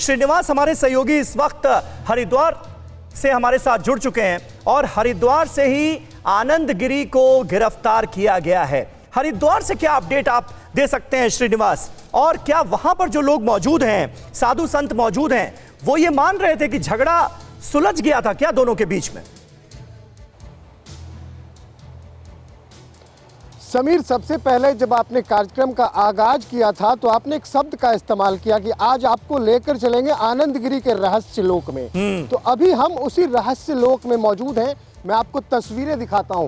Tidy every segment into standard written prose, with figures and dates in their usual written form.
श्रीनिवास हमारे सहयोगी इस वक्त हरिद्वार से हमारे साथ जुड़ चुके हैं और हरिद्वार से ही आनंद गिरी को गिरफ्तार किया गया है। हरिद्वार से क्या अपडेट आप दे सकते हैं श्रीनिवास, और क्या वहां पर जो लोग मौजूद हैं, साधु संत मौजूद हैं, वो ये मान रहे थे कि झगड़ा सुलझ गया था क्या दोनों के बीच में? समीर, सबसे पहले जब आपने कार्यक्रम का आगाज किया था तो आपने एक शब्द का इस्तेमाल किया कि आज आपको लेकर चलेंगे आनंद गिरी के रहस्य लोक में। तो अभी हम उसी रहस्य लोक में मौजूद हैं। मैं आपको तस्वीरें दिखाता हूं।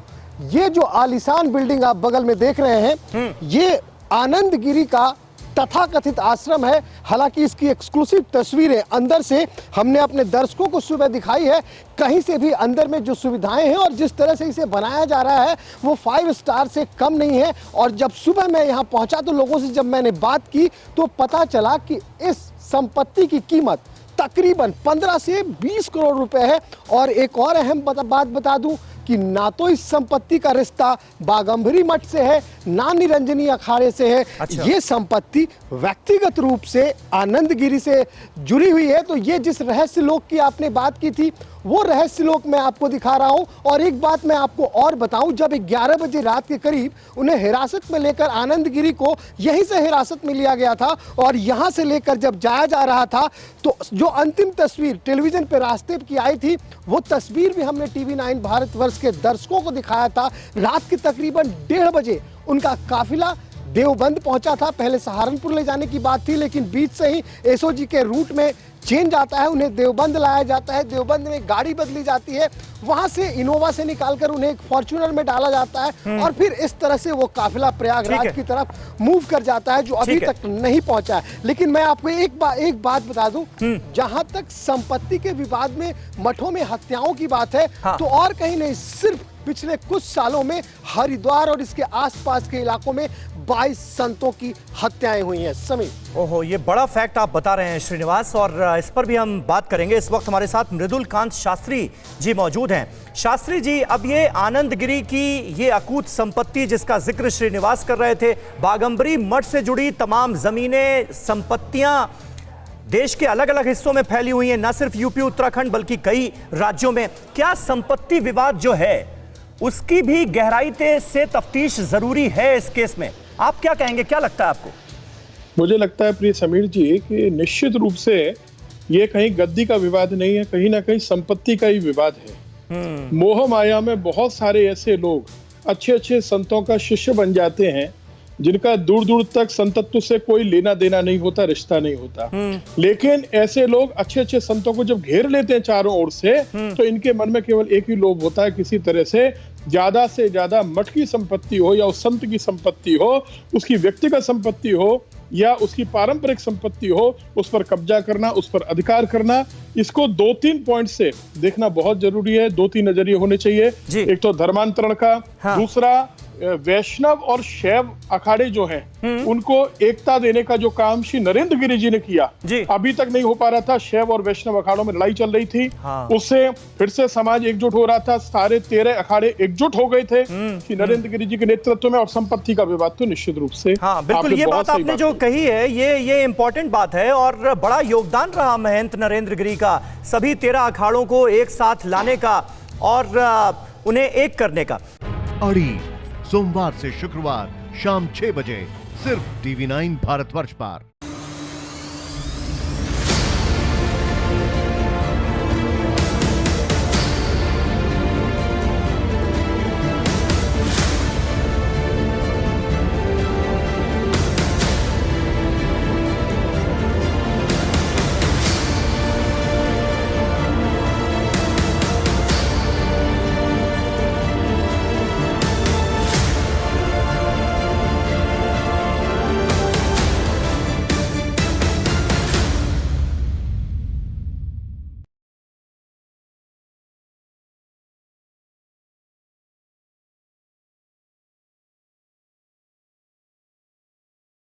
ये जो आलीशान बिल्डिंग आप बगल में देख रहे हैं, ये आनंद गिरी का तथाकथित आश्रम है। हालांकि इसकी एक्सक्लूसिव तस्वीरें अंदर से हमने अपने दर्शकों को सुबह दिखाई है। कहीं से भी अंदर में जो सुविधाएं हैं और जिस तरह से इसे बनाया जा रहा है वो 5 स्टार से कम नहीं है। और जब सुबह मैं यहाँ पहुँचा तो लोगों से जब मैंने बात की तो पता चला कि इस संपत्ति की कीमत तकरीबन 15 से 20 करोड़ रुपए है। और एक और अहम बात बता दूं कि ना तो इस संपत्ति का रिश्ता बागंबरी मठ से है, ना निरंजनी अखाड़े से है। अच्छा। ये संपत्ति व्यक्तिगत रूप से आनंद गिरी से जुड़ी हुई है। तो ये जिस रहस्य लोक की आपने बात की थी वो रहस्य लोक मैं आपको दिखा रहा हूं। और एक बात मैं आपको और बताऊं, जब 11 बजे रात के करीब उन्हें हिरासत में लेकर आनंद गिरी को यहीं से हिरासत में लिया गया था और यहां से लेकर जब जाया जा रहा था तो जो अंतिम तस्वीर टेलीविजन पे रास्ते की आई थी वो तस्वीर भी हमने TV9 भारतवर्ष के दर्शकों को दिखाया था। रात के तकरीबन 1:30 बजे उनका काफिला देवबंद पहुंचा था। पहले सहारनपुर ले जाने की बात थी, लेकिन बीच से ही SOG के रूट में चेंज आता है, उन्हें देवबंद लाया जाता है। देवबंद में गाड़ी बदली जाती है, वहां से इनोवा से निकालकर उन्हें एक फॉर्च्यूनर में डाला जाता है और फिर इस तरह से वो काफिला प्रयागराज की तरफ मूव कर जाता है, जो अभी तक नहीं पहुंचा है। लेकिन मैं आपको एक बात बता दूं, जहां तक संपत्ति के विवाद में मठों में हत्याओं की बात है, तो और कहीं नहीं, सिर्फ पिछले कुछ सालों में हरिद्वार और इसके आसपास के इलाकों में 22 संतों की हत्याएं हुई हैं। समीर, ओहो, ये बड़ा फैक्ट आप बता रहे हैं श्रीनिवास, और इस पर भी हम बात करेंगे। इस वक्त हमारे साथ मृदुल कांत शास्त्री जी मौजूद हैं। शास्त्री जी, अब ये आनंद गिरी की ये अकूत संपत्ति जिसका जिक्र श्रीनिवास कर रहे थे, बागंबरी मठ से जुड़ी तमाम जमीनें, संपत्तियां देश के अलग अलग हिस्सों में फैली हुई हैं, न सिर्फ यूपी उत्तराखंड बल्कि कई राज्यों में। क्या संपत्ति विवाद जो है उसकी भी गहराई से तफ्तीश जरूरी है इस केस में? आप क्या कहेंगे, क्या लगता है आपको? मुझे लगता है प्रिय समीर जी कि निश्चित रूप से ये कहीं गद्दी का विवाद नहीं है, कहीं ना कहीं संपत्ति का ही विवाद है। मोह माया में बहुत सारे ऐसे लोग अच्छे अच्छे संतों का शिष्य बन जाते हैं जिनका दूर दूर तक संतत्व से कोई लेना देना नहीं होता, रिश्ता नहीं होता। लेकिन ऐसे लोग अच्छे अच्छे संतों को जब घेर लेते हैं चारों ओर से, तो इनके मन में केवल एक ही लोभ होता है, किसी तरह से ज्यादा मठ की संपत्ति हो या उस संत की संपत्ति हो, उसकी व्यक्तिगत संपत्ति हो या उसकी पारंपरिक संपत्ति हो, उस पर कब्जा करना, उस पर अधिकार करना। इसको 2-3 पॉइंट से देखना बहुत जरूरी है। 2-3 नजरिए होने चाहिए। एक तो धर्मांतरण का, दूसरा वैष्णव और शैव अखाड़े जो हैं उनको एकता देने का जो काम श्री नरेंद्र गिरी जी ने किया, अभी तक नहीं हो पा रहा था। शैव और वैष्णव अखाड़ों में लड़ाई चल रही थी, उससे फिर से समाज एकजुट हो रहा था। सारे 13 अखाड़े एकजुट हो गए थे श्री नरेंद्र गिरी जी के नेतृत्व में। और संपत्ति का विवाद तो निश्चित रूप से, बिल्कुल ये बात आपने जो कही है ये इंपॉर्टेंट बात है, और बड़ा योगदान रहा महंत नरेंद्र गिरी का सभी 13 अखाड़ों को एक साथ लाने का और उन्हें एक करने का। अड़ी सोमवार से शुक्रवार शाम 6 बजे सिर्फ TV9 भारतवर्ष पर।